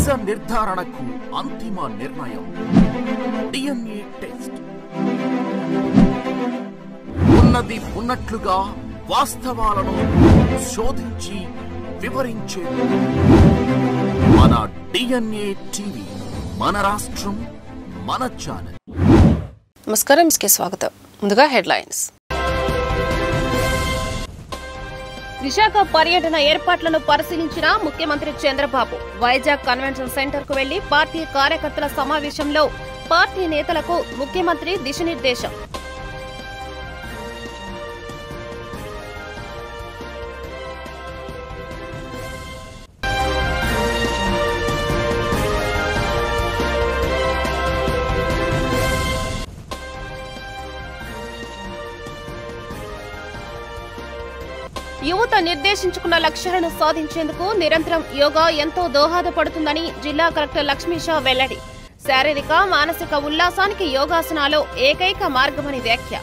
నిజ నిర్ధారణకు అంతిమ నిర్ణయం DNA టెస్ట్. ఉన్నది ఉన్నట్లుగా వాస్తవాలను శోధించి వివరించే మన DNA టీవీ, మన రాష్ట్రం, మన ఛానల్. నమస్కారం, స్వాగతం. ముందుగా హెడ్లైన్స్. విశాఖ పర్యటన ఏర్పాట్లను పరిశీలించిన ముఖ్యమంత్రి చంద్రబాబు వైజాగ్ కన్వెన్షన్ సెంటర్ కు వెళ్లి పార్టీ కార్యకర్తల సమావేశంలో పార్టీ నేతలకు ముఖ్యమంత్రి దిశానిర్దేశం. యువత నిర్దేశించుకున్న లక్ష్యాలను సాధించేందుకు నిరంతరం యోగా ఎంతో దోహదపడుతుందని జిల్లా కలెక్టర్ లక్ష్మీషా వెల్లడి. శారీరక మానసిక ఉల్లాసానికి యోగాసనాలు ఏకైక మార్గమని వ్యాఖ్య.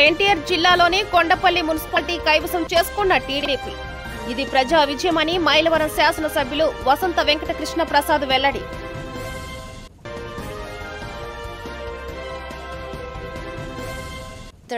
ఎన్టీఆర్ జిల్లాలోని కొండపల్లి మున్సిపాలిటీ కైవసం చేసుకున్న టీడీపీ. ఇది ప్రజా విజయమని మైలవరం శాసనసభ్యులు వసంత వెంకట కృష్ణ ప్రసాద్ వెల్లడి.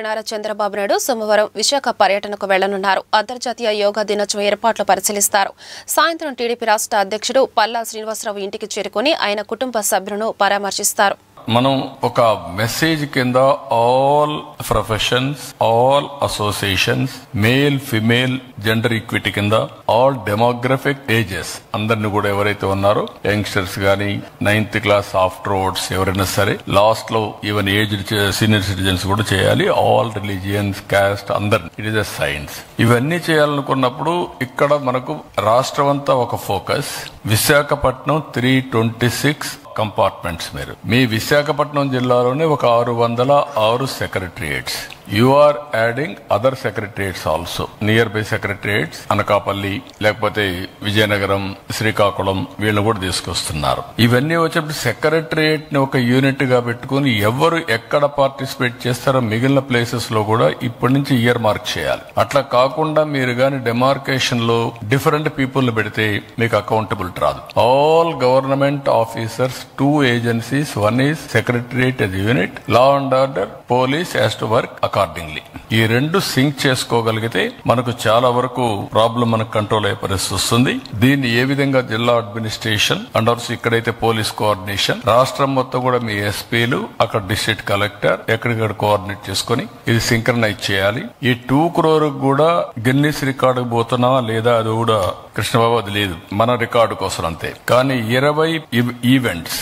నారా చంద్రబాబు నాయుడు సోమవారం విశాఖ పర్యటనకు వెళ్లనున్నారు. అంతర్జాతీయ యోగా దినోత్సవ ఏర్పాట్లు పరిశీలిస్తారు. సాయంత్రం టీడీపీ రాష్ట్ర అధ్యక్షుడు పల్లా శ్రీనివాసరావు ఇంటికి చేరుకుని ఆయన కుటుంబ సభ్యులను పరామర్శిస్తారు. మనం ఒక మెసేజ్ కింద all professions, all associations, male female gender equity కింద ఆల్ డెమోగ్రఫిక్ ఏజెస్ అందరిని కూడా ఎవరైతే ఉన్నారో యంగ్స్టర్స్ గానీ 9th క్లాస్ ఆఫ్టర్వర్డ్స్ ఎవరైనా సరే, లాస్ట్ లో ఈవెన్ ఏజ్డ్ సీనియర్ సిటిజన్స్ కూడా చేయాలి. ఆల్ రిలీజియన్స్, కాస్ట్ అందరిని. It is a science. ఇవన్నీ చేయాలనుకున్నప్పుడు ఇక్కడ మనకు రాష్ట్రం అంతా ఒక ఫోకస్. విశాఖపట్నం 326 కంపార్ట్మెంట్స్. మీ విశాఖపట్నం జిల్లాలోనే ఒక 606 secretariats. You are adding other secretariats also, near by secretariats. Anakapalli, లేకపోతే విజయనగరం, శ్రీకాకుళం, వీళ్ళని కూడా తీసుకొస్తున్నారు. ఇవన్నీ వచ్చేప్పుడు సెక్రటరియేట్ ని ఒక యూనిట్ గా పెట్టుకుని ఎవరు ఎక్కడ పార్టిసిపేట్ చేస్తారో మిగిలిన ప్లేసెస్ లో కూడా ఇప్పటి నుంచి ఇయర్ మార్క్ చేయాలి. అట్లా కాకుండా మీరు గాని డెమార్కేషన్ లో డిఫరెంట్ పీపుల్ ని పెడితే మీకు అకౌంటబిలిటీ రాదు. All government officers, 2 agencies, one is secretariat as a unit, law and order, police has to work accordingly. ఈ రెండు సింక్ చేసుకోగలిగితే మనకు చాలా వరకు ప్రాబ్లం మనకు కంట్రోల్ అయ్యే పరిస్థితి వస్తుంది. దీన్ని ఏ విధంగా జిల్లా అడ్మినిస్ట్రేషన్ అండ్ ఆల్సో ఇక్కడైతే పోలీస్ కోఆర్డినేషన్, రాష్ట్రం మొత్తం కూడా మీ ఎస్పీలు, అక్కడ డిస్ట్రిక్ట్ కలెక్టర్ ఎక్కడికక్కడ కోఆర్డినేట్ చేసుకుని ఇది సింక్రనైజ్ చేయాలి. ఈ 2 crore కూడా గిన్నిస్ రికార్డు పోతున్నావా లేదా అది కూడా కృష్ణబాబు అది లేదు, మన రికార్డు కోసం అంతే. కానీ 20 ఈవెంట్స్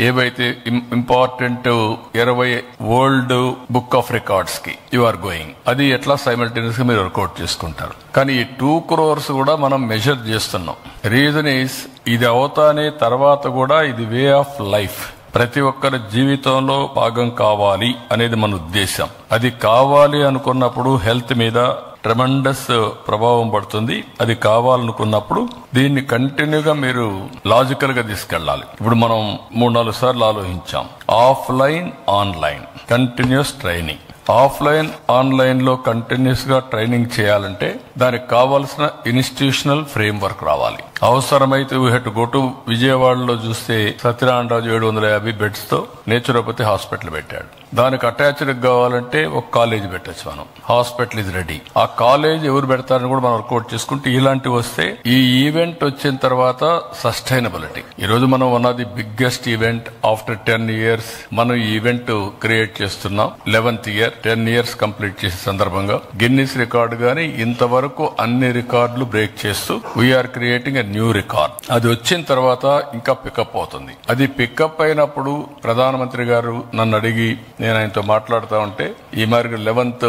ఏవైతే important 20 world book of records కి యు ఆర్ గోయింగ్, అది ఎట్లా సైమల్టేనియస్ గా మీరు వర్కౌట్ చేసుకుంటారు. కానీ ఈ 2 crores కూడా మనం మెజర్ చేస్తున్నాం. రీజన్ ఈస్ ఇది అవుతానే తర్వాత కూడా ఇది వే ఆఫ్ లైఫ్, ప్రతి ఒక్కరి జీవితంలో భాగం కావాలి అనేది మన ఉద్దేశం. అది కావాలి అనుకున్నప్పుడు హెల్త్ మీద ట్రెమెండస్ ప్రభావం పడుతుంది. అది కావాలనుకున్నప్పుడు దీన్ని కంటిన్యూగా మీరు లాజికల్ గా తీసుకెళ్లాలి. ఇప్పుడు మనం 3-4 సార్లు ఆలోచించాం. Offline, online continuous training. Offline, online లో కంటిన్యూస్ గా ట్రైనింగ్ చేయాలంటే దానికి కావాల్సిన ఇన్స్టిట్యూషనల్ ఫ్రేమ్ వర్క్ రావాలి. అవసరమైతే వీ హెడ్ గో టు విజయవాడలో చూస్తే సత్యనారాయణరాజు 750 బెడ్స్ తో నేచురోపతి హాస్పిటల్ పెట్టాడు. దానికి అటాచ్డ్ కావాలంటే ఒక కాలేజ్ పెట్టచ్చు మనం. Hospital is ready. ఆ కాలేజ్ ఎవరు పెడతారని కూడా మనం వర్కౌట్ చేసుకుంటే ఇలాంటివి వస్తే ఈ ఈవెంట్ వచ్చిన తర్వాత సస్టైనబిలిటీ. ఈ రోజు మనం one of the biggest event after 10 years మనం ఈ ఈవెంట్ క్రియేట్ చేస్తున్నాం. 11th year 10 years కంప్లీట్ చేసే సందర్భంగా గిన్నిస్ రికార్డు గాని ఇంతవరకు అన్ని రికార్డులు బ్రేక్ చేస్తూ వీఆర్ క్రియేటింగ్ న్యూ రికార్డ్. అది వచ్చిన తర్వాత ఇంకా పికప్ అవుతుంది. అది పికప్ అయినప్పుడు ప్రధానమంత్రి గారు నన్ను అడిగి నేను ఆయనతో మాట్లాడుతూ ఉంటే ఈ మార్గ 11th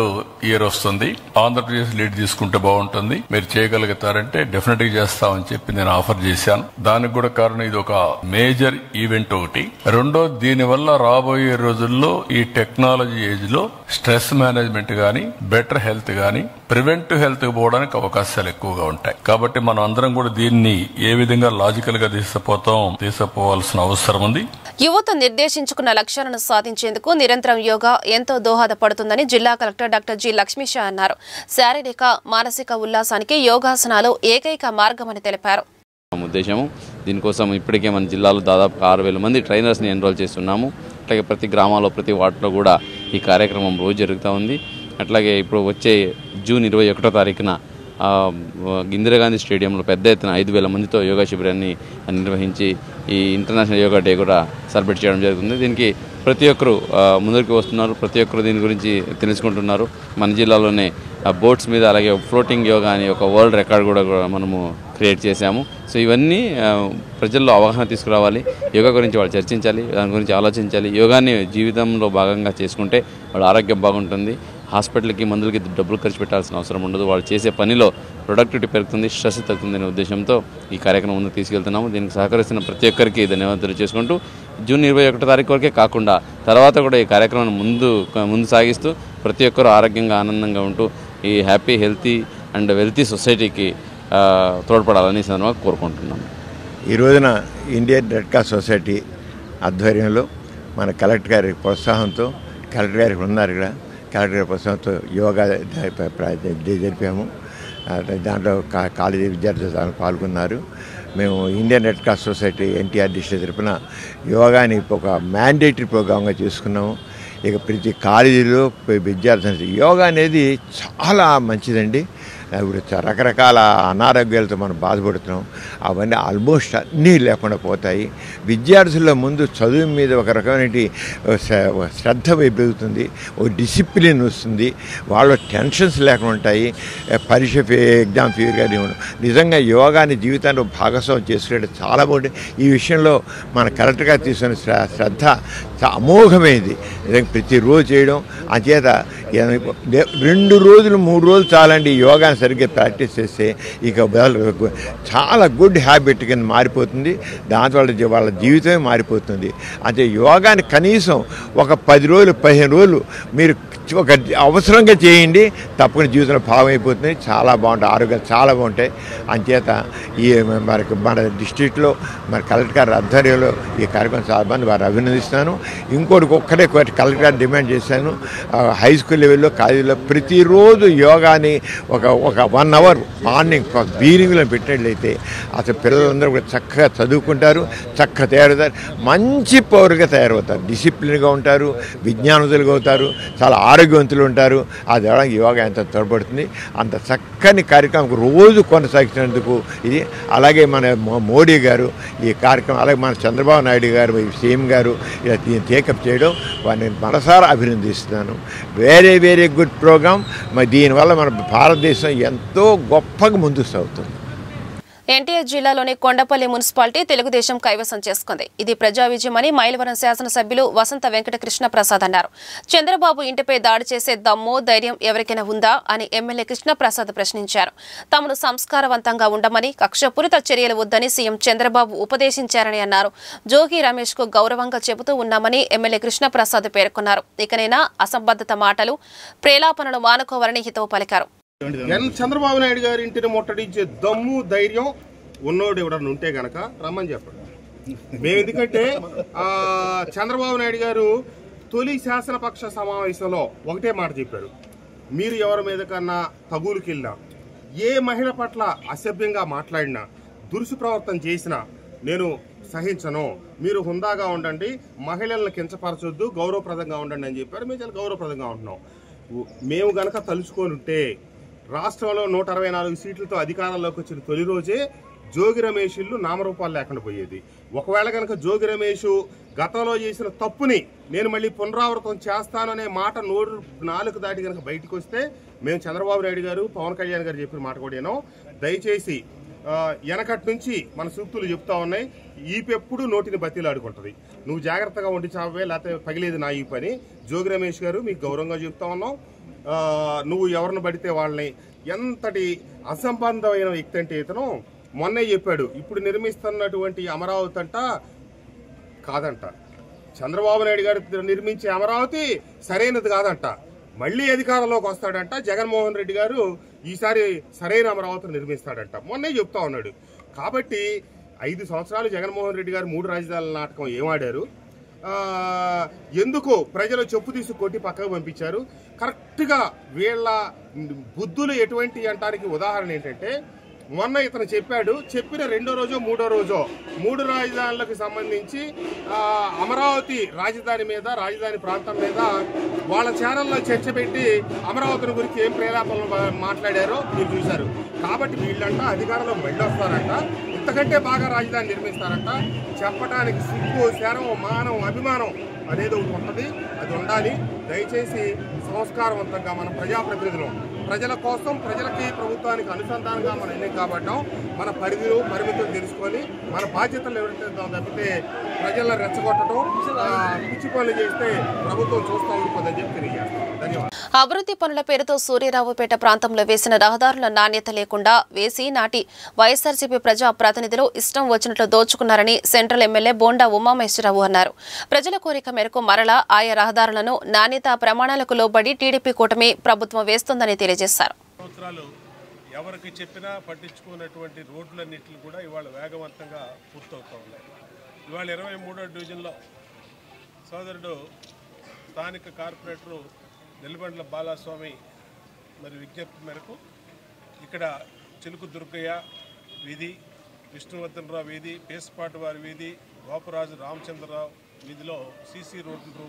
year వస్తుంది, ఆంధ్రప్రదేశ్ లీడ్ తీసుకుంటే బాగుంటుంది, మీరు చేయగలుగుతారంటే డెఫినెట్ గా చేస్తామని చెప్పి నేను ఆఫర్ చేశాను. దానికి కూడా కారణం ఇది ఒక మేజర్ ఈవెంట్ ఒకటి. రెండో, దీనివల్ల రాబోయే రోజుల్లో ఈ టెక్నాలజీ ఏజ్ లో స్ట్రెస్ మేనేజ్మెంట్ గానీ, బెటర్ హెల్త్ గానీ, ప్రివెంటివ్ హెల్త్ పోవడానికి అవకాశాలు ఎక్కువగా ఉంటాయి. కాబట్టి మనం అందరం కూడా దీన్ని ఏ విధంగా లాజికల్ గా తీసుకుపోవాల్సిన అవసరం ఉంది. యువత నిర్దేశించుకున్న లక్ష్యాలను సాధించేందుకు నిరంతరం యోగా ఎంతో దోహదపడుతుందని జిల్లా కలెక్టర్ డాక్టర్ జి లక్ష్మీషా అన్నారు. శారీరక మానసిక ఉల్లాసానికి యోగాసనాలు ఏకైక మార్గమని తెలిపారు. ఉద్దేశము దీనికోసం ఇప్పటికే మన జిల్లాలో దాదాపు 6,000 మంది ట్రైనర్స్ని ఎన్రోల్ చేస్తున్నాము. అట్లాగే ప్రతి గ్రామాల్లో ప్రతి వార్డులో కూడా ఈ కార్యక్రమం రోజు జరుగుతూ ఉంది. అట్లాగే ఇప్పుడు వచ్చే జూన్ 21వ తారీఖున ఇందిరాగాంధీ స్టేడియంలో పెద్ద ఎత్తున 5,000 మందితో యోగా శిబిరాన్ని నిర్వహించి ఈ ఇంటర్నేషనల్ యోగా డే కూడా సెలబ్రేట్ చేయడం జరుగుతుంది. దీనికి ప్రతి ఒక్కరు ముందుకు వస్తున్నారు, ప్రతి ఒక్కరు దీని గురించి తెలుసుకుంటున్నారు. మన జిల్లాలోనే బోట్స్ మీద అలాగే ఫ్లోటింగ్ యోగా అని ఒక వరల్డ్ రికార్డ్ కూడా మనము క్రియేట్ చేశాము. సో ఇవన్నీ ప్రజల్లో అవగాహన తీసుకురావాలి, యోగా గురించి వాళ్ళు చర్చించాలి, దాని గురించి ఆలోచించాలి. యోగాని జీవితంలో భాగంగా చేసుకుంటే వాళ్ళ ఆరోగ్యం బాగుంటుంది, హాస్పిటల్కి మందులకి డబ్బులు ఖర్చు పెట్టాల్సిన అవసరం ఉండదు, వాళ్ళు చేసే పనిలో ప్రొడక్టివిటీ పెరుగుతుంది, స్ట్రెస్ తగ్గుతుందనే ఉద్దేశంతో ఈ కార్యక్రమం ముందుకు తీసుకెళ్తున్నాము. దీనికి సహకరిస్తున్న ప్రతి ఒక్కరికి ధన్యవాదాలు చేసుకుంటూ జూన్ 21వ తారీఖు వరకే కాకుండా తర్వాత కూడా ఈ కార్యక్రమాన్ని ముందు సాగిస్తూ ప్రతి ఒక్కరూ ఆరోగ్యంగా ఆనందంగా ఉంటూ ఈ హ్యాపీ హెల్తీ అండ్ వెల్తీ సొసైటీకి తోడ్పడాలని సందర్భంగా కోరుకుంటున్నాను. ఈ రోజున ఇండియన్ రెడ్ క్రాస్ సొసైటీ ఆధ్వర్యంలో మన కలెక్టర్ గారి ప్రోత్సాహంతో, కలెక్టర్ గారికి ఉన్నారు ఇక్కడ, కలెక్టర్ గారి ప్రోత్సాహంతో యోగా జరిపాము. దాంట్లో కాలేజీ విద్యార్థులు పాల్గొన్నారు. మేము Indian red cross society NTR district తరపున యోగాని ఒక మ్యాండేటరీ ప్రోగ్రామ్గా చేసుకున్నాము. ఇక ప్రతి కాలేజీలో విద్యార్థులు యోగా అనేది చాలా మంచిదండి. ఇప్పుడు రకరకాల అనారోగ్యాలతో మనం బాధపడుతున్నాం, అవన్నీ ఆల్మోస్ట్ అన్నీ లేకుండా పోతాయి. విద్యార్థుల ముందు చదువు మీద ఒక రకమైన శ్రద్ధ పెరుగుతుంది, ఒక డిసిప్లిన్ వస్తుంది, వాళ్ళ టెన్షన్స్ లేకుండా ఉంటాయి. పరీక్ష ఎగ్జామ్ ఫీవర్ కానీ నిజంగా యోగాని జీవితాన్ని భాగస్వామ్యం చేసుకునే చాలా బాగుంటుంది. ఈ విషయంలో మన కలెక్టర్ గారు తీసుకున్న శ్రద్ధ అమోఘమైంది. నిజంగా ప్రతిరోజు చేయడం అంచేత 2 రోజులు 3 రోజులు చాలండి యోగాని సరిగ్గా ప్రాక్టీస్ చేస్తే ఇక చాలా గుడ్ హ్యాబిట్ కింద మారిపోతుంది. దాంతో వాళ్ళ జీవితమే మారిపోతుంది. అంటే యోగాని కనీసం ఒక 10 రోజులు 15 రోజులు మీరు ఒక అవసరంగా చేయండి, తప్పకుండా జీవితంలో భాగమైపోతుంది. చాలా బాగుంటాయి, ఆరోగ్యాలు చాలా బాగుంటాయి. అంచేత ఈ మన డిస్ట్రిక్ట్లో మన కలెక్టర్ గారి ఆధ్వర్యంలో ఈ కార్యక్రమం చాలా మంది వారు అభినందిస్తాను. ఒక్కటే కలెక్టర్ గారు డిమాండ్ చేశాను, హై స్కూల్ లెవెల్లో కాలేజీలో ప్రతిరోజు యోగాని ఒక 1 అవర్ మార్నింగ్ ఈవినింగ్లో పెట్టినట్లయితే అసలు పిల్లలందరూ కూడా చక్కగా చదువుకుంటారు, చక్కగా తయారవుతారు, మంచి పౌరులుగా తయారవుతారు, డిసిప్లిన్గా ఉంటారు, విజ్ఞానవంతులుగా అవుతారు, చాలా ఆరోగ్యవంతులు ఉంటారు. అది అవడానికి యోగా ఎంత తోడ్పడుతుంది. అంత చక్కని కార్యక్రమం రోజు కొనసాగించినందుకు ఇది. అలాగే మన మోడీ గారు ఈ కార్యక్రమం, అలాగే మన చంద్రబాబు నాయుడు గారు సీఎం గారు ఇలా టేకప్ చేయడం వారిని మనసారా అభినందిస్తున్నాను. Very good programme. మరి దీనివల్ల మన భారతదేశం ఎంతో గొప్పగా ముందుకు సాగుతుంది. ఎన్టీఆర్ జిల్లాలోని కొండపల్లి మున్సిపాలిటీ తెలుగుదేశం కైవసం చేసుకుంది. ఇది ప్రజా విజయమని మైలవరం శాసనసభ్యులు వసంత వెంకట కృష్ణ ప్రసాద్ అన్నారు. చంద్రబాబు ఇంటిపై దాడి చేసే దమ్ము ధైర్యం ఎవరికైనా ఉందా అని ఎమ్మెల్యే కృష్ణ ప్రసాద్ ప్రశ్నించారు. తమను సంస్కారవంతంగా ఉండమని, కక్షపూరిత చర్యలు వద్దని సీఎం చంద్రబాబు ఉపదేశించారని అన్నారు. జోగి రమేష్ కు గౌరవంగా చెబుతూ ఉన్నామని ఎమ్మెల్యే కృష్ణ ప్రసాద్ పేర్కొన్నారు. ఇకనైనా అసంబద్ధత మాటలు, ప్రేలాపనలు మానుకోవాలని హితవు పలికారు. చంద్రబాబు నాయుడు గారి ఇంటిని ముట్టడించే దమ్ము ధైర్యం ఉన్నోడు ఎవడన్నా ఉంటే గనక రమ్మని చెప్పండి. మేము ఎందుకంటే చంద్రబాబు నాయుడు గారు తొలి శాసనపక్ష సమావేశంలో ఒకటే మాట చెప్పారు, మీరు ఎవరి మీద కన్నా తగులుకెళ్ళినా, ఏ మహిళ పట్ల అసభ్యంగా మాట్లాడినా, దురుసు ప్రవర్తన చేసినా నేను సహించను, మీరు హుందాగా ఉండండి, మహిళలను కించపరచొద్దు, గౌరవప్రదంగా ఉండండి అని చెప్పారు. మేము చాలా గౌరవప్రదంగా ఉంటున్నాం. మేము గనక తలుచుకొని ఉంటే రాష్ట్రంలో 164 సీట్లతో అధికారంలోకి వచ్చిన తొలి రోజే జోగి రమేష్ ఇల్లు నామరూపాలు లేకుండా పోయేది. ఒకవేళ కనుక జోగి రమేష్ గతంలో చేసిన తప్పుని నేను మళ్ళీ పునరావృతం చేస్తాననే మాట 4 దాటి కనుక బయటకు వస్తే మేము చంద్రబాబు నాయుడు గారు, పవన్ కళ్యాణ్ గారు చెప్పిన మాట కూడా ఏనో, దయచేసి వెనకటి నుంచి మన సూక్తులు చెప్తా ఉన్నాయి, ఈపెప్పుడు నోటిని బతిలాడుకుంటుంది, నువ్వు జాగ్రత్తగా ఉండి చావే, లేకపోతే పగిలేదు నా ఈ పని. జోగి రమేష్ గారు మీకు గౌరవంగా చెప్తా ఉన్నాం, నువ్వు ఎవరిని పడితే వాళ్ళని, ఎంతటి అసంబంధమైన వ్యక్తి అంటే ఇతను మొన్నే చెప్పాడు, ఇప్పుడు నిర్మిస్తున్నటువంటి అమరావతి అంట కాదంట, చంద్రబాబు నాయుడు గారు నిర్మించే అమరావతి సరైనది కాదంట, మళ్లీ అధికారంలోకి వస్తాడంట, జగన్మోహన్ రెడ్డి గారు ఈసారి సరైన అమరావతిని నిర్మిస్తాడంట, మొన్నే చెప్తా ఉన్నాడు. కాబట్టి 5 సంవత్సరాలు జగన్మోహన్ రెడ్డి గారు 3 రాజధానుల నాటకం ఏమాడారు, ఎందుకు ప్రజలు చెప్పు తీసి కొట్టి పక్కకు పంపించారు. కరెక్ట్గా వీళ్ళ బుద్ధులు ఎటువంటి అంటానికి ఉదాహరణ ఏంటంటే, మొన్న ఇతను చెప్పిన రెండో రోజో మూడో రోజో 3 రాజధానులకు సంబంధించి అమరావతి రాజధాని ప్రాంతం మీద వాళ్ళ ఛానల్లో చర్చ పెట్టి అమరావతిని గురించి ఏం ప్రేలాపనలు మాట్లాడారో మీరు చూశారు. కాబట్టి వీళ్ళంట అధికారంలో వెళ్ళొస్తారంట, ఇంతకంటే బాగా రాజధాని నిర్మిస్తారంట. చెప్పడానికి సిగ్గు, శరం, మానం, అభిమానం అనేది ఒకటి ఉంటుంది, అది ఉండాలి. దయచేసి సంస్కారవంతంగా మన ప్రజాప్రతినిధులు ప్రజల కోసం, ప్రజలకి, ప్రభుత్వానికి అనుసంధానంగా మనం ఎన్నిక కాబట్టాం. మన పరిమితులు తెలుసుకొని మన బాధ్యతలు ఎవరైతే తప్పితే ప్రజలను రెచ్చగొట్టడం, పిచ్చి పనులు చేస్తే ప్రభుత్వం చూస్తూ ఉండిపోతుందని చెప్పి తెలియజేస్తాం. ధన్యవాదాలు. అభివృద్ధి పనుల పేరుతో సూర్యరావుపేట ప్రాంతంలో వేసిన రహదారుల నాణ్యత లేకుండా వేసి నాటి వైఎస్ఆర్సీపీ ప్రజా ప్రతినిధులు ఇష్టం వచ్చినట్లు దోచుకున్నారని సెంట్రల్ ఎమ్మెల్యే బోండా ఉమామహేశ్వరరావు అన్నారు. ప్రజల కోరిక మేరకు మరలా ఆయా రహదారులను నాణ్యతా ప్రమాణాలకు లోబడి టీడీపీ కూటమి ప్రభుత్వం వేస్తోందని తెలియజేశారు. ఎవరికి చెప్పినా పట్టించుకున్నటువంటి రోడ్లన్నింటినీ కూడా ఇవాళ వేగవంతంగా పూర్తవుతూ ఉన్నాయి. ఇవాళ 23వ డివిజన్లో సోదరుడు స్థానిక కార్పొరేటరు నెల్లిబండ్ల బాలస్వామి మరి విజ్ఞప్తి మేరకు ఇక్కడ చిలుకు దుర్గయ్య వీధి, విష్ణువర్ధనరావు వీధి, పేస్పాటి వారి వీధి, గోపరాజు రామచంద్రరావు వీధిలో సీసీ రోడ్లు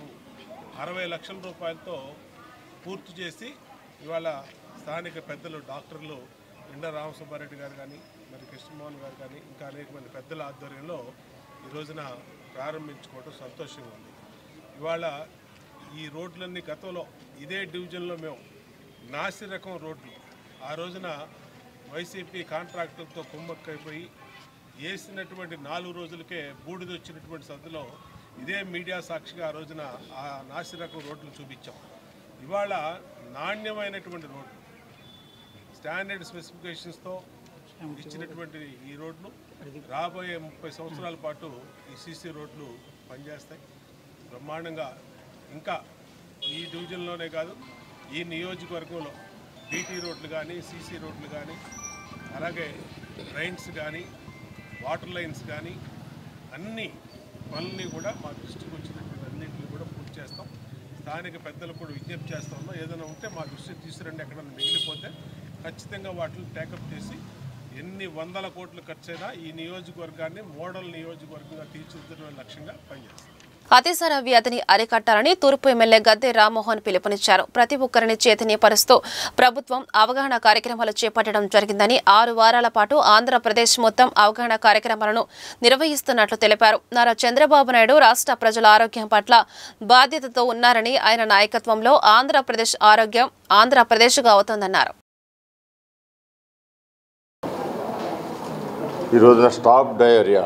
60 లక్షల రూపాయలతో పూర్తి చేసి ఇవాళ స్థానిక పెద్దలు డాక్టర్లు ఎండా రామసుబ్బారెడ్డి గారు కానీ, మరి కృష్ణమోహన్ గారు కానీ, ఇంకా అనేక మంది పెద్దల ఆధ్వర్యంలో ఈ రోజున ప్రారంభించుకోవడం సంతోషంగా ఉంది. ఇవాళ ఈ రోడ్లన్నీ గతంలో ఇదే డివిజన్లో మేము నాసి రకం రోడ్లు ఆ రోజున వైసీపీ కాంట్రాక్టర్తో కుమ్మక్కైపోయి వేసినటువంటి 4 రోజులకే బూడిదొచ్చినటువంటి సద్దులో ఇదే మీడియా సాక్షిగా ఆ రోజున ఆ నాసి రకం రోడ్లు చూపించాం. ఇవాళ నాణ్యమైనటువంటి రోడ్లు స్టాండర్డ్ స్పెసిఫికేషన్స్తో ఇచ్చినటువంటి ఈ రోడ్లు రాబోయే 30 సంవత్సరాల పాటు ఈ సీసీ రోడ్లు పనిచేస్తాయి బ్రహ్మాండంగా. ఇంకా ఈ డివిజన్లోనే కాదు, ఈ నియోజకవర్గంలో బీటీ రోడ్లు కానీ, సీసీ రోడ్లు కానీ, అలాగే డ్రైన్స్ కానీ, వాటర్ లైన్స్ కానీ అన్ని పనుల్ని కూడా మా దృష్టికి వచ్చినటువంటి అన్నింటినీ కూడా పూర్తి చేస్తాం. స్థానిక పెద్దలు కూడా విజ్ఞప్తి చేస్తా ఉన్నాం, ఏదైనా ఉంటే మా దృష్టికి తీసుకురండి, ఎక్కడైనా మిగిలిపోతే ఖచ్చితంగా వాటిని టేకప్ చేసి ఎన్ని వందల కోట్లు ఖర్చైనా ఈ నియోజకవర్గాన్ని మోడల్ నియోజకవర్గంగా తీర్చిదిద్దడమే లక్ష్యంగా పనిచేస్తాం. అతిసార వ్యాధిని అరికట్టాలని తూర్పు ఎమ్మెల్యే గద్దె రామ్మోహన్ పిలుపునిచ్చారు. ప్రతి ఒక్కరిని చైతన్యపరుస్తూ ప్రభుత్వం అవగాహన కార్యక్రమాలు చేపట్టడం జరిగిందని, 6 వారాల పాటు ఆంధ్రప్రదేశ్ మొత్తం అవగాహన కార్యక్రమాలను నిర్వహిస్తున్నట్లు తెలిపారు. నారా చంద్రబాబు నాయుడు రాష్ట్ర ప్రజల ఆరోగ్యం పట్ల బాధ్యతతో ఉన్నారని, ఆయన నాయకత్వంలో ఆంధ్రప్రదేశ్ ఆరోగ్యం ఆంధ్రప్రదేశ్గా అవుతోందన్నారు. ఈ రోజున స్టాప్ డయేరియా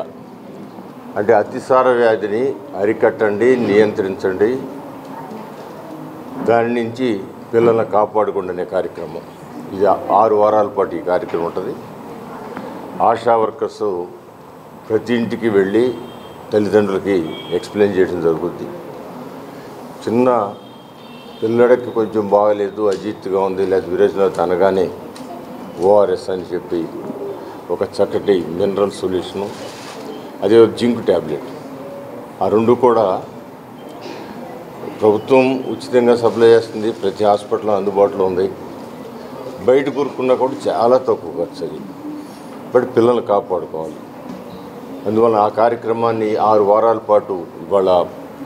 అంటే అతిసార వ్యాధిని అరికట్టండి, నియంత్రించండి, దాని నుంచి పిల్లల్ని కాపాడుకోండి అనే కార్యక్రమం. ఇది 6 వారాల పాటు ఈ కార్యక్రమం ఉంటుంది. ఆశా వర్కర్స్ ప్రతి ఇంటికి వెళ్ళి తల్లిదండ్రులకి ఎక్స్ప్లెయిన్ చేయడం జరుగుతుంది. చిన్న పిల్లడికి కొంచెం బాగలేదు, అజీర్తిగా ఉంది, లేదా విరేచనాలు అనగానే ఓఆర్ఎస్ అని చెప్పి ఒక చక్కటి మినరల్ సొల్యూషను, అదే జింక్ ట్యాబ్లెట్, ఆ 2 కూడా ప్రభుత్వం ఉచితంగా సప్లై చేస్తుంది. ప్రతి హాస్పిటల్లో అందుబాటులో ఉంది. బయట కొనుక్కున్నా కూడా చాలా తక్కువ ఖర్చు అది. బట్ పిల్లల్ని కాపాడుకోవాలి. అందువల్ల ఆ కార్యక్రమాన్ని 6 వారాల పాటు ఇవాళ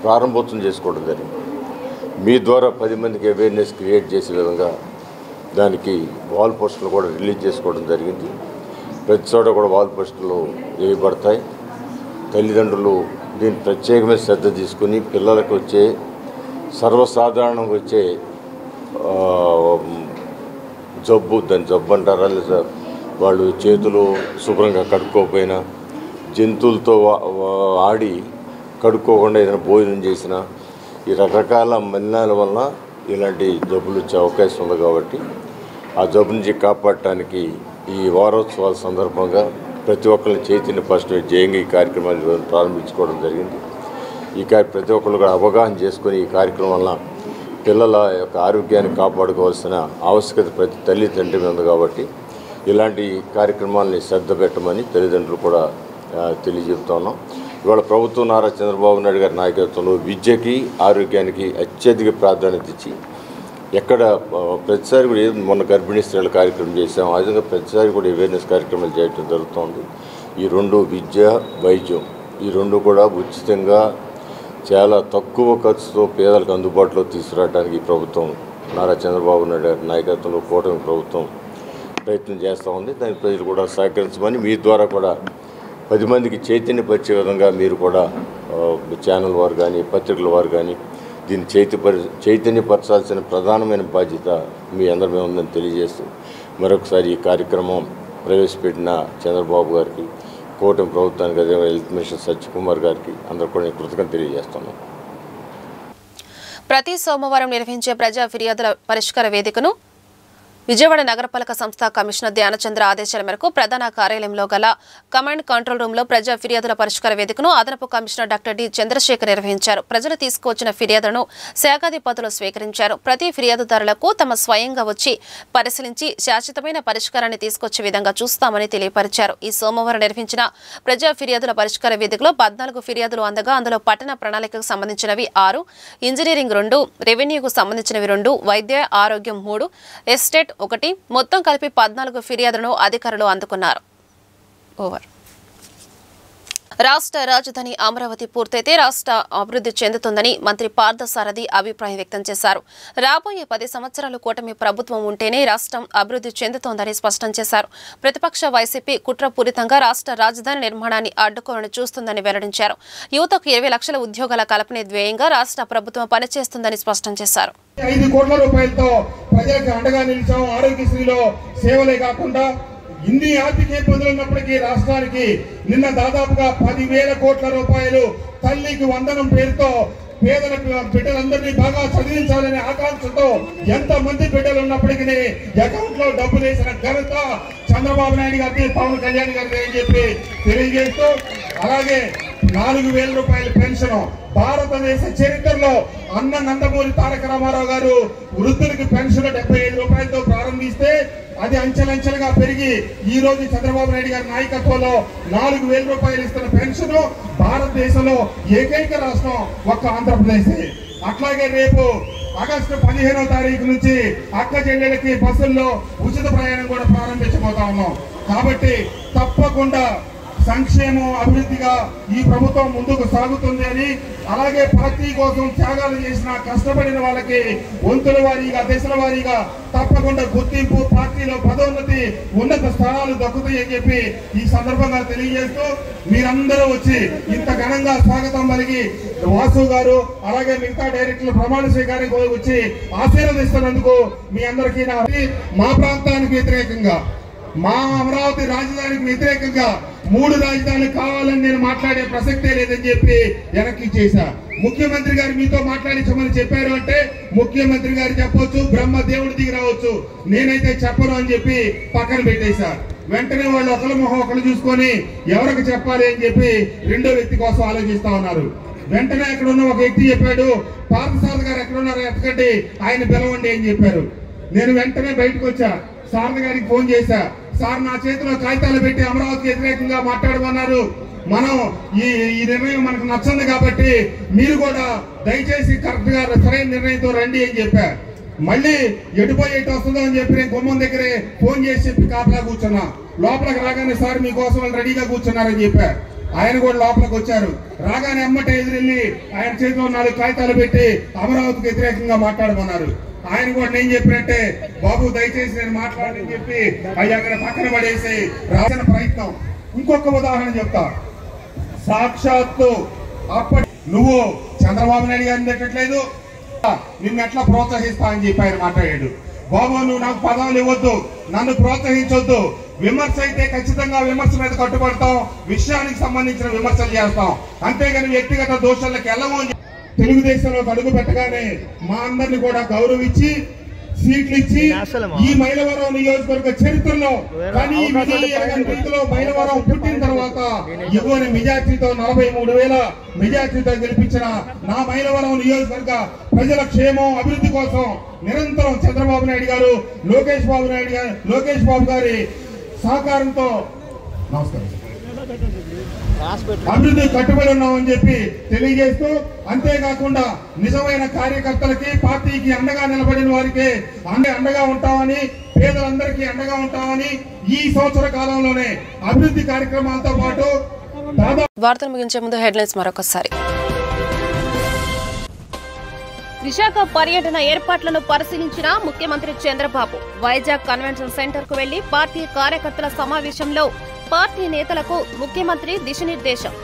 ప్రారంభోత్సవం చేసుకోవడం జరిగింది. మీ ద్వారా 10 మందికి అవేర్నెస్ క్రియేట్ చేసే విధంగా దానికి వాల్ పోస్టులు కూడా రిలీజ్ చేసుకోవడం జరిగింది. ప్రతి చోట కూడా వాల్ పోస్టులు వేయబడతాయి. తల్లిదండ్రులు దీన్ని ప్రత్యేకమైన శ్రద్ధ తీసుకుని పిల్లలకు వచ్చే సర్వసాధారణంగా వచ్చే జబ్బు, దాని జబ్బు అంటారా, లేదా వాళ్ళు చేతులు శుభ్రంగా కడుక్కోకపోయినా, జంతువులతో ఆడి కడుక్కోకుండా ఏదైనా భోజనం చేసినా, ఈ రకరకాల మలినాల వలన ఇలాంటి జబ్బులు వచ్చే అవకాశం ఉంది. కాబట్టి ఆ జబ్బు నుంచి కాపాడటానికి ఈ వారోత్సవాల సందర్భంగా ప్రతి ఒక్కరిని చైతన్యపరచడం జయంగా ఈ కార్యక్రమాన్ని ప్రారంభించుకోవడం జరిగింది. ఈ ప్రతి ఒక్కరు కూడా అవగాహన చేసుకుని ఈ కార్యక్రమం వల్ల పిల్లల యొక్క ఆరోగ్యాన్ని కాపాడుకోవాల్సిన ఆవశ్యకత ప్రతి తల్లిదండ్రి ఉంది. కాబట్టి ఇలాంటి కార్యక్రమాలని శ్రద్ధ పెట్టమని తల్లిదండ్రులు కూడా తెలియజెప్తా ఉన్నాం. ఇవాళ ప్రభుత్వం నారా చంద్రబాబు నాయుడు గారి నాయకత్వంలో విద్యకి ఆరోగ్యానికి అత్యధిక ప్రాధాన్యత ఇచ్చి ఎక్కడ ప్రతిసారి కూడా మొన్న గర్భిణీ స్త్రీల కార్యక్రమం చేసాం, ఆ విధంగా ప్రతిసారి కూడా అవేర్నెస్ కార్యక్రమాలు చేయడం జరుగుతుంది. ఈ రెండు విద్య వైద్యం ఈ రెండు కూడా ఉచితంగా చాలా తక్కువ ఖర్చుతో పేదలకు అందుబాటులో తీసుకురావడానికి ఈ ప్రభుత్వం నారా చంద్రబాబు నాయుడు గారి నాయకత్వంలో కూటమి ప్రభుత్వం ప్రయత్నం చేస్తూ ఉంది. దానికి ప్రజలు కూడా సహకరించమని మీ ద్వారా కూడా 10 మందికి చైతన్యపరిచే విధంగా మీరు కూడా ఛానల్ వారు కానీ పత్రికల వారు కానీ దీన్ని చైతన్యపరచాల్సిన ప్రధానమైన బాధ్యత మీ అందరి మీద ఉందని తెలియజేస్తూ మరొకసారి ఈ కార్యక్రమం ప్రవేశపెట్టిన చంద్రబాబు గారికి, కూటమి ప్రభుత్వానికి, అదే హెల్త్ మినిస్టర్ సత్యకుమార్ గారికి అందరూ కూడా కృతజ్ఞతలు తెలియజేస్తున్నాం. ప్రతి సోమవారం నిర్వహించే ప్రజా ఫిర్యాదుల పరిష్కార వేదికను విజయవాడ నగరపాలక సంస్థ కమిషనర్ ధ్యానచంద్ర ఆదేశాల మేరకు ప్రధాన కార్యాలయంలో గల కమాండ్ కంట్రోల్ రూమ్ లో ప్రజా ఫిర్యాదుల పరిష్కార వేదికను అదనపు కమిషనర్ డాక్టర్ డి చంద్రశేఖర్ నిర్వహించారు. ప్రజలు తీసుకువచ్చిన ఫిర్యాదులను శాఖాధిపతులు స్వీకరించారు. ప్రతి ఫిర్యాదుదారులకు తమ స్వయంగా వచ్చి పరిశీలించి శాశ్వతమైన పరిష్కారాన్ని తీసుకొచ్చే విధంగా చూస్తామని తెలియపరిచారు. ఈ సోమవారం నిర్వహించిన ప్రజా ఫిర్యాదుల పరిష్కార వేదికలో 14 ఫిర్యాదులు అందగా అందులో పట్టణ ప్రణాళికకు సంబంధించినవి 6, ఇంజనీరింగ్ 2, రెవెన్యూకు సంబంధించినవి 2, వైద్య ఆరోగ్యం 3, ఎస్టేట్ 1 మొత్తం కలిపి 14 ఫిర్యాదులను అధికారులు అందుకున్నారు. రాష్ట్ర రాజధాని అమరావతి పూర్తయితే రాష్ట్ర అభివృద్ధి చెందుతుందని మంత్రి పార్థసారథి అభిప్రాయం వ్యక్తం చేశారు. రాబోయే 10 సంవత్సరాలు కూటమి ప్రభుత్వం ఉంటేనే రాష్ట్రం అభివృద్ధి చెందుతోందని స్పష్టం చేశారు. ప్రతిపక్ష వైసీపీ కుట్రపూరితంగా రాష్ట్ర రాజధాని నిర్మాణాన్ని అడ్డుకోవాలని చూస్తుందని వెల్లడించారు. యువతకు 20 లక్షల ఉద్యోగాల కల్పనే ధ్యేయంగా రాష్ట్ర ప్రభుత్వం పనిచేస్తుందని స్పష్టం చేశారు. 5 కోట్ల రూపాయలతో ప్రజలకు అండగా నిలిచాం. ఆరోగ్యశ్రీలో సేవలే కాకుండా ఇన్ని ఆర్థిక ఇబ్బందులు ఉన్నప్పటికీ రాష్ట్రానికి నిన్న దాదాపుగా 10,000 కోట్ల రూపాయలు తల్లికి వందనం పేరుతో పేదల బిడ్డలందరినీ బాగా చదివించాలనే ఆకాంక్షతో ఎంతమంది బిడ్డలు ఉన్నప్పటికీ అకౌంట్ లో డబ్బులు వేసిన ఘనత చంద్రబాబు నాయుడు గారికి, పవన్ కళ్యాణ్ గారికి అని చెప్పి తెలియజేస్తూ, అలాగే 4,000 రూపాయల పెన్షన్ భారతదేశ చరిత్రలో అన్న నందమూరి తారక రామారావు గారు వృద్ధులకి పెన్షన్ 75 రూపాయలతో ప్రారంభిస్తే అది అంచెలంచెలుగా పెరిగి ఈ రోజు చంద్రబాబు నాయుడు గారి నాయకత్వంలో 4,000 రూపాయలు ఇస్తున్న పెన్షన్ భారతదేశంలో ఏకైక రాష్ట్రం ఒక్క ఆంధ్రప్రదేశ్. అట్లాగే రేపు ఆగస్టు 15వ తారీఖు నుంచి అక్క చెల్లెలకి బస్సుల్లో ఉచిత ప్రయాణం కూడా ప్రారంభించబోతా ఉన్నాం. కాబట్టి తప్పకుండా సంక్షేమం అభివృద్ధిగా ఈ ప్రభుత్వం ముందుకు సాగుతుంది అని, అలాగే పార్టీ కోసం త్యాగాలు చేసిన కష్టపడిన వాళ్ళకి వంతుల వారీగా దశల వారీగా తప్పకుండా గుర్తింపు, పార్టీలో పదోన్నతి, ఉన్నత స్థానాలు దక్కుతాయని చెప్పి ఈ సందర్భంగా తెలియజేస్తూ మీరందరూ వచ్చి ఇంత ఘనంగా స్వాగతం పలికి వాసు గారు అలాగే మిగతా డైరెక్టర్లు ప్రమాణ స్వీకారానికి వచ్చి ఆశీర్వదిస్తున్నందుకు మీ అందరికీ మా ప్రాంతానికి వ్యతిరేకంగా, మా అమరావతి రాజధానికి వ్యతిరేకంగా 3 రాజధానులు కావాలని నేను మాట్లాడే ప్రసక్తే లేదని చెప్పి వెనక్కి చేశా. ముఖ్యమంత్రి గారు మీతో మాట్లాడించమని చెప్పారు అంటే ముఖ్యమంత్రి గారు చెప్పొచ్చు, బ్రహ్మ దేవుడి దిగి రావచ్చు, నేనైతే చెప్పను అని చెప్పి పక్కన పెట్టేశా. వెంటనే వాళ్ళు ఒకరి మొహం ఒకరు చూసుకొని ఎవరికి చెప్పాలి అని చెప్పి రెండో వ్యక్తి కోసం ఆలోచిస్తా ఉన్నారు. వెంటనే అక్కడ ఉన్న ఒక వ్యక్తి చెప్పాడు, పార్థసారథి గారు ఎక్కడున్నారో ఎత్తకండి, ఆయన పిలవండి అని చెప్పారు. నేను వెంటనే బయటకు వచ్చా, సారథి గారికి ఫోన్ చేశా. సార్ నా చేతిలో కాగితాలు పెట్టి అమరావతికి వ్యతిరేకంగా మాట్లాడమన్నారు, మనం ఈ నిర్ణయం మనకు నచ్చంది కాబట్టి మీరు కూడా దయచేసి కరెక్ట్ గా సరైన నిర్ణయంతో రండి అని చెప్పా. మళ్ళీ ఎటుపోయి ఎటు వస్తుందో అని చెప్పి నేను గుమ్మం దగ్గరే ఫోన్ చేసి చెప్పి కాపలా కూర్చున్నా. లోపలికి రాగానే సార్ మీకోసం వాళ్ళు రెడీగా కూర్చున్నారని చెప్పా. ఆయన కూడా లోపలికి వచ్చారు. రాగానే అమ్మట ఎదురెళ్ళి ఆయన చేతిలో 4 కాగితాలు పెట్టి అమరావతికి వ్యతిరేకంగా మాట్లాడమన్నారు. ఆయన కూడా నేను చెప్పినట్టే బాబు దయచేసి నేను మాట్లాడని చెప్పి అవి అక్కడ పక్కన పడేసి రాసిన ప్రయత్నం. ఇంకొక ఉదాహరణ చెప్తా. సాక్షాత్తు అప్పటి నువ్వు చంద్రబాబు నాయుడు గారిని తిట్టట్లేదు, నిన్ను ఎట్లా ప్రోత్సహిస్తా అని చెప్పి ఆయన మాట్లాడాడు. బాబు నువ్వు నాకు పదవులు ఇవ్వద్దు, నన్ను ప్రోత్సహించొద్దు, విమర్శ అయితే ఖచ్చితంగా విమర్శ మీద కట్టుబడతాం, విషయానికి సంబంధించిన విమర్శలు చేస్తాం, అంతేగాని వ్యక్తిగత దోషాలకు వెళ్ళము. తెలుగుదేశంలో అడుగు పెట్టగానే మా అందరిని కూడా గౌరవించి సీట్లు ఇచ్చి ఈ మైలవరం నియోజకవర్గ చరిత్రలో కానీ రీతిలో మైలవరం పుట్టిన తర్వాత ఇవ్వని మెజార్టీతో 43,000 మెజార్టీతో గెలిపించిన నా మైలవరం నియోజకవర్గ ప్రజల క్షేమం అభివృద్ధి కోసం నిరంతరం చంద్రబాబు నాయుడు గారు లోకేష్ బాబు గారి సహకారంతో నమస్కారం అభివృద్ధి కట్టుబడి ఉన్నామని చెప్పి తెలియజేస్తూ, అంతేకాకుండా నిజమైన కార్యకర్తలకి పార్టీకి అండగా నిలబడిన వారికి అండగా ఉంటామని, పేదలందరికీ అండగా ఉంటామని ఈ సంవత్సర కాలంలోనే అభివృద్ధి కార్యక్రమాలతో పాటు వార్తలు ముగించే ముందు హెడ్లైన్స్ మరొకసారి. విశాఖ పర్యటన ఏర్పాట్లను పరిశీలించిన ముఖ్యమంత్రి చంద్రబాబు. వైజాగ్ కన్వెన్షన్ సెంటర్ కు వెళ్లి పార్టీ కార్యకర్తల సమావేశంలో పార్టీ నేతలకు ముఖ్యమంత్రి దిశానిర్దేశం.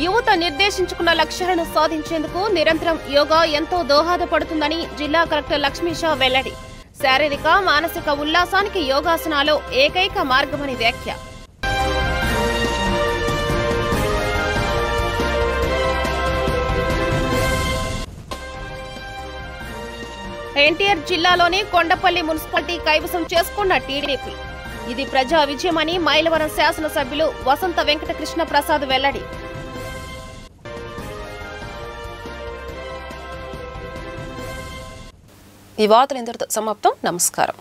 యువత నిర్దేశించుకున్న లక్ష్యాలను సాధించేందుకు నిరంతరం యోగా ఎంతో దోహదపడుతుందని జిల్లా కలెక్టర్ లక్ష్మీషా వెల్లడి. శారీరక మానసిక ఉల్లాసానికి యోగాసనాలు ఏకైక మార్గమని వ్యాఖ్య. ఎన్టీఆర్ జిల్లాలోని కొండపల్లి మున్సిపాలిటీ కైవసం చేసుకున్న టీడీపీ. ఇది ప్రజా విజయమని మైలవరం శాసనసభ్యులు వసంత వెంకట కృష్ణ ప్రసాద్ వెల్లడి. ఈ వార్తలు ఇంతటితో సమాప్తం. నమస్కారం.